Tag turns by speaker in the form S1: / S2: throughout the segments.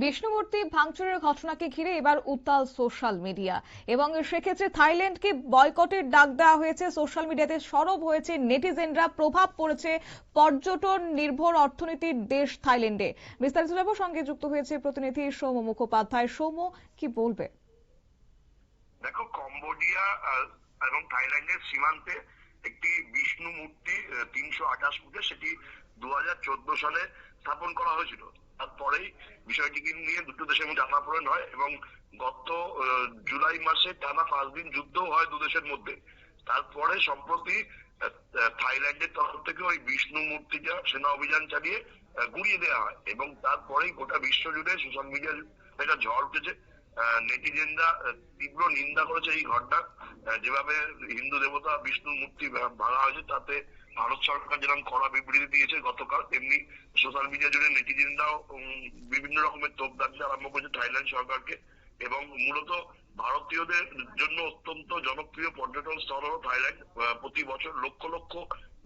S1: বিষ্ণুমূর্তি ভাঙচুরের ঘটনাকে ঘিরে এবার উত্তাল সোশ্যাল মিডিয়া এবং সেক্ষেত্রে থাইল্যান্ডকে বয়কটের ডাক দেওয়া হয়েছে। সোশ্যাল মিডিয়াতে সরব হয়েছে নেটিজেনরা, প্রভাব পড়েছে পর্যটন নির্ভর অর্থনীতির দেশ থাইল্যান্ডে। বিস্তারিত জানাবো, সঙ্গে যুক্ত হয়েছে প্রতিনিধি সৌম্য মুখোপাধ্যায়। সৌম্য, কি বলবে?
S2: দেখো, কম্বোডিয়া এবং থাইল্যান্ডের সীমান্তে একটি বিষ্ণু মূর্তি 328 ফুটে, সেটি 2014 সালে স্থাপন করা হয়েছিল। তারপরেই বিষয়টিকে নিয়ে দুটো দেশের মধ্যে টানাপোড়েন হয় এবং গত জুলাই মাসে টানা 5 দিন যুদ্ধ হয় দুদেশের মধ্যে। তারপরে সম্প্রতি থাইল্যান্ডের তরফ থেকে ওই বিষ্ণু মূর্তিটা সেনা অভিযান চালিয়ে গুড়িয়ে দেওয়া হয় এবং তারপরেই গোটা বিশ্ব জুড়ে সোশ্যাল মিডিয়ার একটা ঝড় উঠেছে। নেটিজেনরা তীব্র নিন্দা করেছে এই ঘটনা। যেভাবে হিন্দু দেবতা বিষ্ণুর মূর্তি ভাঙা হয়েছে, তাতে ভারত সরকার যেরকম কড়া বিবৃতি দিয়েছে গতকাল, তেমনি সোশ্যাল মিডিয়া জুড়ে নেটিজেনরাও বিভিন্ন রকমের তোপ দাগতে আরম্ভ করেছে থাইল্যান্ড সরকারকে। এবং মূলত ভারতীয়দের জন্য অত্যন্ত জনপ্রিয় পর্যটন স্থল হলো থাইল্যান্ড। প্রতি বছর লক্ষ লক্ষ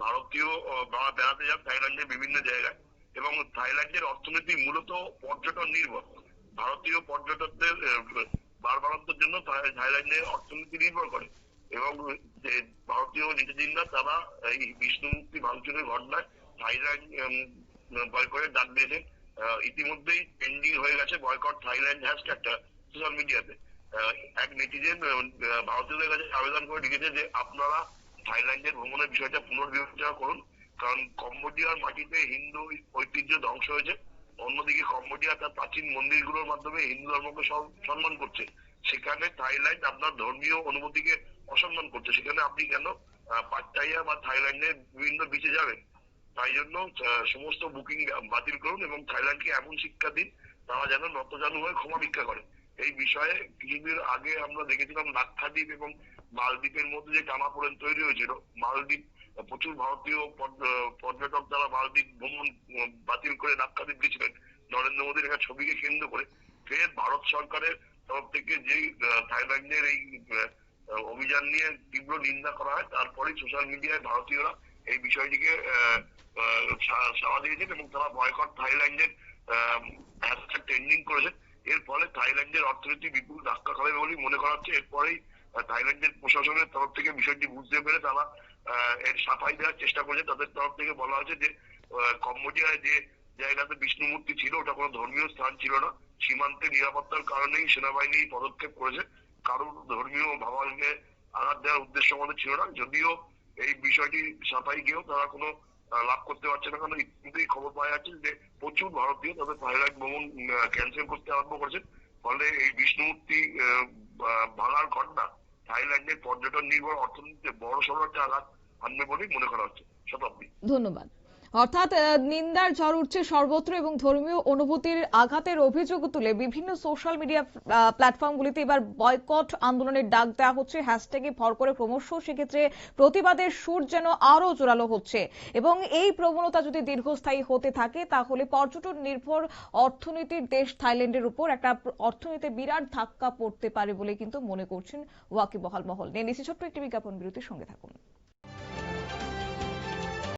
S2: ভারতীয় বেড়াতে যান থাইল্যান্ডের বিভিন্ন জায়গায় এবং থাইল্যান্ডের অর্থনীতি মূলত পর্যটন নির্ভর। ভারতীয় পর্যটকদের বাড়বাড়ন্তের জন্য থাইল্যান্ডের অর্থনীতি নির্ভর করে এবং যে ভারতীয় নেটিজেনরা তারা এই বিষ্ণু মূর্তি ভাঙচুরের ঘটনায় থাইল্যান্ড বয়কটের ডাক দিয়েছেন। ইতিমধ্যেই ট্রেন্ডিং হয়ে গেছে বয়কট থাইল্যান্ড হ্যাশট্যাগটা সোশ্যাল মিডিয়াতে। এক নেটিজেন ভারতীয়দের কাছে আবেদন করে লিখেছে যে আপনারা থাইল্যান্ডের ভ্রমণের বিষয়টা পুনর্বিবেচনা করুন, কারণ কম্বোডিয়ার মাটিতে হিন্দু ঐতিহ্য ধ্বংস হয়েছে। অন্যদিকে কম্বোডিয়া তার প্রাচীন মন্দিরগুলোর মাধ্যমে হিন্দু ধর্মকে সম্মান করছে, সেখানে থাইল্যান্ড আপনার ধর্মীয় অনুভূতিকে অসম্মান করছে। সেখানে আপনি কেন পাট্টাইয়া বা থাইল্যান্ডের বিভিন্ন বিচে যাবেন? তাই জন্য সমস্ত বুকিং বাতিল করুন এবং থাইল্যান্ডকে এমন শিক্ষা দিন তারা যেন নতজানু হয়ে ক্ষমা ভিক্ষা করে। এই বিষয়ে কিছুদিন আগে আমরা দেখেছিলাম লাক্ষাদ্বীপ এবং মালদ্বীপের মধ্যে যে টানাপোড়েন তৈরি হয়েছিল। মালদ্বীপ প্রচুর ভারতীয় পর্যটক যারা মালদ্বীপ ভ্রমণ বাতিল করে লাক্ষাদ্বীপ গেছিলেন নরেন্দ্র মোদীর একটা ছবিকে কেন্দ্র করে। ফের ভারত সরকারের তরফ থেকে যে থাইল্যান্ডের এই অভিযান নিয়ে তীব্র নিন্দা করা হয়, তারপরেই সোশ্যাল মিডিয়ায় ভারতীয়রা এই বিষয়টিকে সাড়া দিয়েছেন এবং তারা বয়কট থাইল্যান্ডের হ্যাশট্যাগ ট্রেন্ডিং করেছেন। এর ফলে থাইল্যান্ডের অর্থনীতি বিপুল ধাক্কা খাবে বলেই মনে করা হচ্ছে। এরপরেই থাইল্যান্ডের প্রশাসনের তরফ থেকে বিষয়টি বুঝতে পেরে তারা এর সাফাই দেওয়ার চেষ্টা করেছে। তাদের তরফ থেকে বলা হয়েছে যে কম্বোডিয়ায় যে জায়গাতে বিষ্ণু মূর্তি ছিল ওটা কোনো ধর্মীয় স্থান ছিল না। সীমান্তে নিরাপত্তার কারণেই সেনাবাহিনী পদক্ষেপ করেছে, কারোর ধর্মীয় ভাবাবেগে আঘাত দেওয়ার উদ্দেশ্য আমাদের ছিল না। যদিও এই বিষয়টি সাফাই গিয়েও তারা কোনো লাভ করতে পারছে না, কারণ ইতিমধ্যেই খবর পাওয়া যাচ্ছে যে প্রচুর ভারতীয় তাদের থাইল্যান্ড ভ্রমণ ক্যান্সেল করতে আরম্ভ করেছে। ফলে এই বিষ্ণু মূর্তি ভাঙার ঘটনা থাইল্যান্ডের পর্যটন নির্ভর অর্থনীতিতে বড় সড় একটা আঘাত আনবে বলেই মনে করা হচ্ছে। শতাব্দী।
S1: ধন্যবাদ। অর্থাৎ নিন্দার ঝড় উঠছে সর্বত্র এবং ধর্মীয় অনুভূতির আঘাতের অভিযোগ তুলে বিভিন্ন সোশ্যাল মিডিয়া প্ল্যাটফর্মগুলিতে এবার বয়কট আন্দোলনের ডাক দেওয়া হচ্ছে, হ্যাশট্যাগে ভর করে ক্রমশ সেক্ষেত্রে প্রতিবাদের সুর যেন আরো জোরালো হচ্ছে এবং এই প্রবণতা যদি দীর্ঘস্থায়ী হতে থাকে তাহলে পর্যটন নির্ভর অর্থনীতির দেশ থাইল্যান্ডের উপর একটা অর্থনীতিতে বিরাট ধাক্কা পড়তে পারে বলে কিন্তু মনে করছেন ওয়াকিবহাল মহল। নিয়ে নিচ্ছি ছোট্ট একটি বিজ্ঞাপন বিরতির সঙ্গে থাকুন।